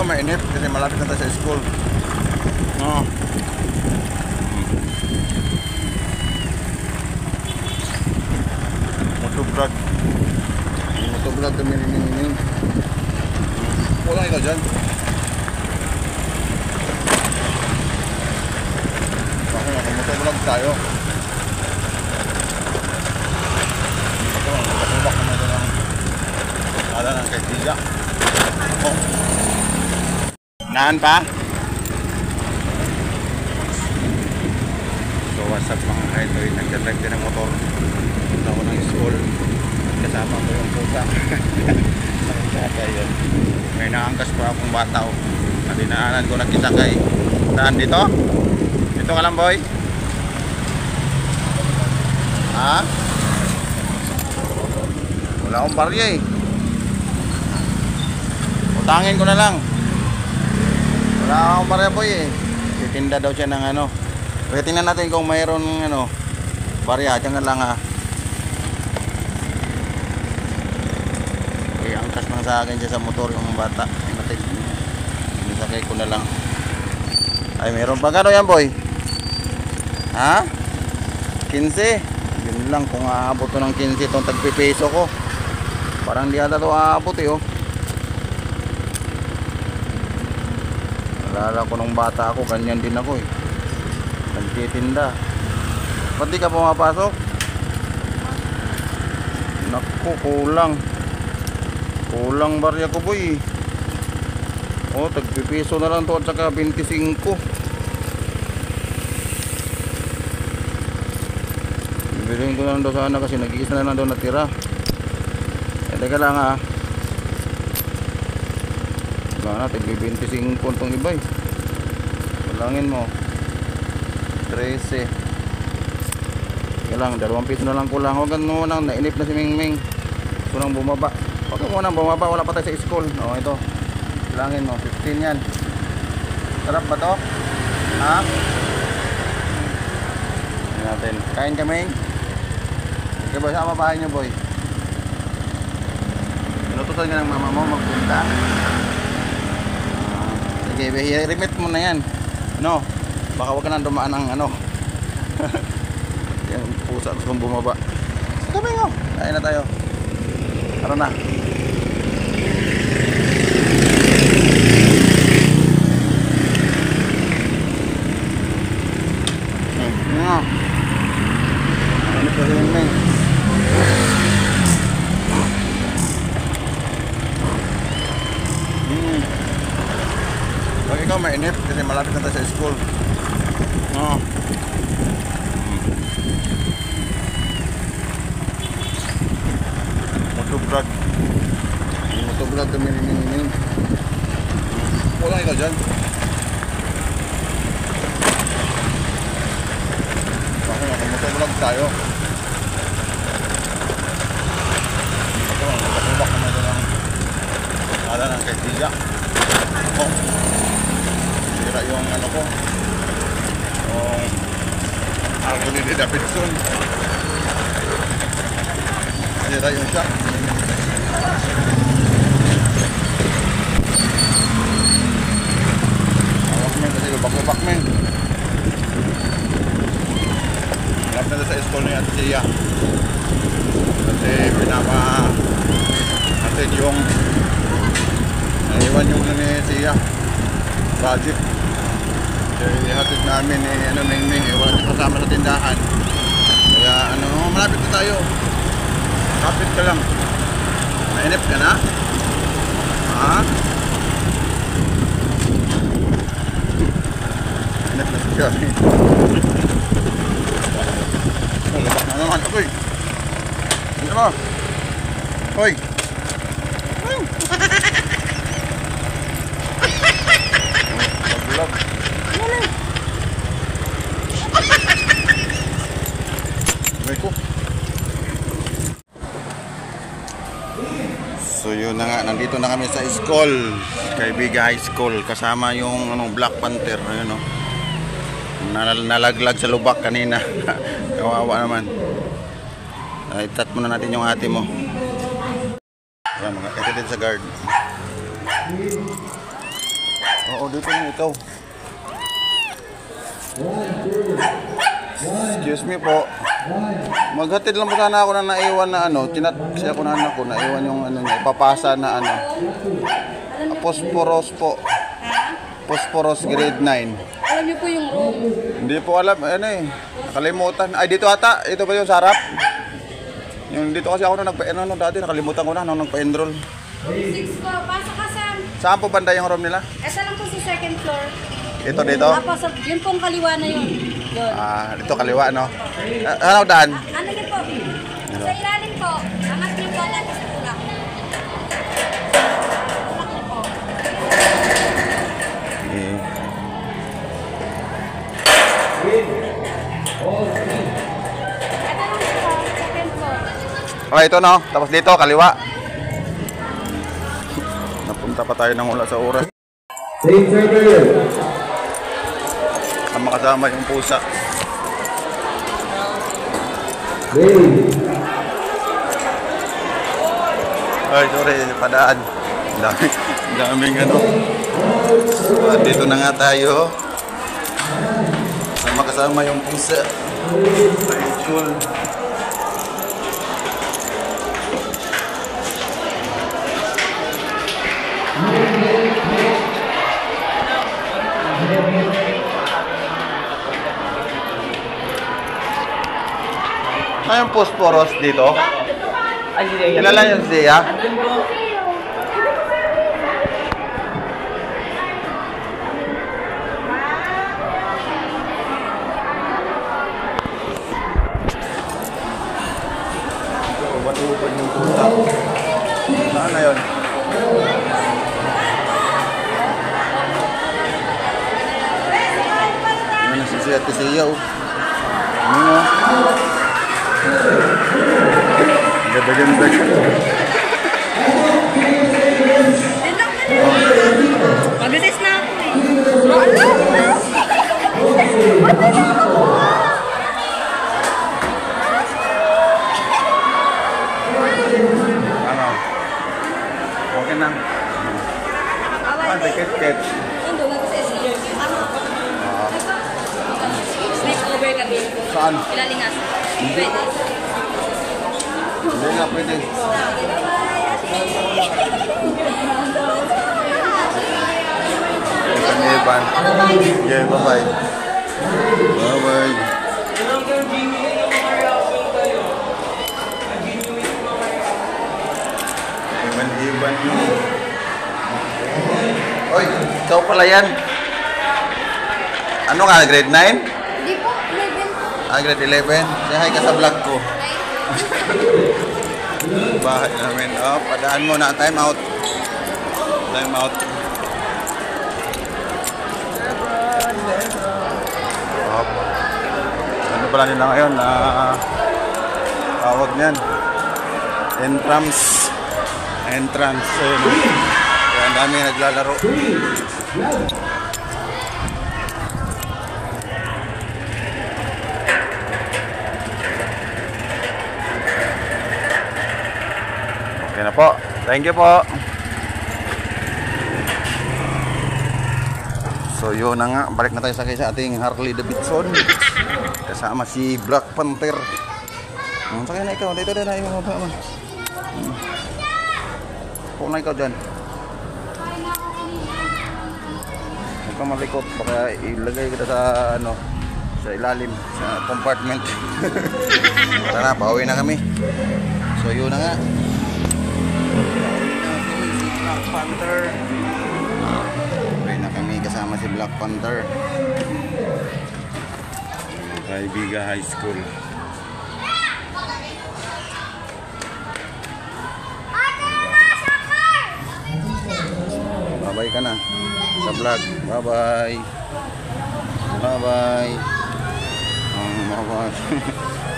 mainit kasi malapit na tayo sa school. No. Motovlog. Motovlog kami ni. Pulang ikaw dyan. Bakit motovlog tayo? Nakatubak naman ito ng ala ng kaibiga. Oh. Naan pa? So what's up mga kaitoy, nagdadrive din ng motor. Punta ko ng school. Kasama ko yung pusa. Yun. May naangkas pa akong bata. Nadinaanan ko nagkisakay. Saan dito? Dito ka lang boy? Ha? Wala akong barya eh. Utangin ko na lang. Wala akong barya boy eh. Titinda daw siya ng ano. Kaya tingnan natin kung mayroon ano barya. Diyan lang ha. Okay, angkas lang sa akin siya sa motor yung bata. Sakay ko na lang. Ay mayroon pa. Gano yan boy? Ha? 15? Yun lang kung aabot to ng 15 itong tagpipeso ko. Parang di ata to aabot eh oh. Alala ko nung bata ako, ganyan din ako eh. Nagtitinda. Ba't di ka pumapasok? Naku, kulang. Kulang barya ko boy. Oh, tagpipiso na lang to at saka 25. Bibilhin ko na lang daw sana kasi nag-iisa na lang daw natira. Eh, teka lang ha. Wala na, tagpi-25 itong iba eh. Malangin mo 13. Kaya lang, 2 piso na lang kulang. Huwag mo nang nainip na si Mingming. Gusto nang bumaba. Huwag mo nang bumaba, wala pa tayo sa school. O ito, malangin mo 15 yan. Sarap ba to? Ha? Tingnan natin. Kain ka Ming? Okay boy, sama bahay nyo boy. Inutusan ka ng mama mo magpunta. Sige, i-remit mo na yan. No, baka wag ka na dumaan ng ano. Yung pusa gusto kong bumaba. Kami nga, kain na tayo. Tara na. Ano pa rin men? Pag ikaw mainit kasi malapit na tayo sa school. No. Motovlog. Motovlog kami ni. Pulang ikaw dyan. Bakit motovlog tayo? Nakatubak naman ito ng ala ng kaibiga. Oh. Sira yung ano ko. Yung ako ni Davidson. Sira yung siya. Awak men kasi lubak-lubak men. Malapit na sa school ni Ate Sia. Kasi pinapa-atid yung naiwan yung ni Sia. Budget. Ihatid namin ni ano Mingming, kasama sa tindahan. Kaya ano, malapit na tayo. Kapit ka lang. Mainip ka na? Ha? Mainip na siya. Malabak na naman. Uy! Ano mo? Uy! Pag-vlog. So yun na nga, nandito na kami sa school, Kaibiga High School, kasama yung ano, Black Panther, ayun o, nalaglag sa lubak kanina. Kawawa naman. Itat muna natin yung ate mo. Ayan, ito din sa guard. Oo, dito na ikaw. Excuse me po. Maghatid lang po sana ako na naiwan na ano. Tinat kasi ako na anak ko. Naiwan yung ano niya. Ipapasa na ano. Phosphorus po. Phosphorus grade 9. Alam niyo po yung room. Hindi po alam. Ano eh. Nakalimutan. Ay, dito ata. Ito ba yung sarap? Yung dito kasi ako nung nagpa-enroll dati. Nakalimutan ko na nung nagpa-enroll. 6 po. Pasok ka, Sam. Saan po banda yung room nila? Ito lang po sa second floor. Ito dito? Tapos, yun pong kaliwa na yun. Yun. Dito kaliwa, no? Ano daan? Ano yun po? Sa ilalim po. Angat niyo po lang sa tulak. Tulak niyo po. Okay. Ito lang po. Second floor. Okay, ito no. Tapos dito, kaliwa. Napunta pa tayo ng wala sa oras. Kasama yung pusa. Ay, sorry, padaan. Daming ano. Dito na nga tayo. Kasama yung pusa. Very cool. Ano yung phosphorus dito? Kilala yung Zia? Batuban yung puta. Saan na yun? Yan na si Zia at Zia. Ano nga? Ganda-ganda siya. Mag-assist na ako eh. Ano? Okay na. Tiket. Sleepover kami. Saan? Ilalingas. Pwede. Hindi nga pwede. Iban. Yeah, bye-bye. Bye-bye. Iban yun. Oy, ikaw pala yan. Ano nga, grade 9? Hindi po, 11 po. Grade 11. Say hi ka sa vlog ko. Bahay namin. Padaan mo na. Time out. Time out. Ano pala nila ngayon? Tawag niyan. Entrance. Ayun. Kaya ang dami naglalaro. Okay na po. Thank you po. So yun na nga. Balik na tayo sa ating Harley Davidson. Kasama si Black Panther. Sakay na ikaw. Dito na yung mga ba. Huwag na ikaw dyan. Huwag kang malikot. Baka ilagay kita sa ano, sa ilalim, sa compartment. Tara na, pauwi na kami. So yun na nga. Black Panther. Pauwi na kami kasama si Black Panther. Kaibiga High School. Bye-bye ka na sa vlog. Bye-bye. Bye-bye. Bye-bye.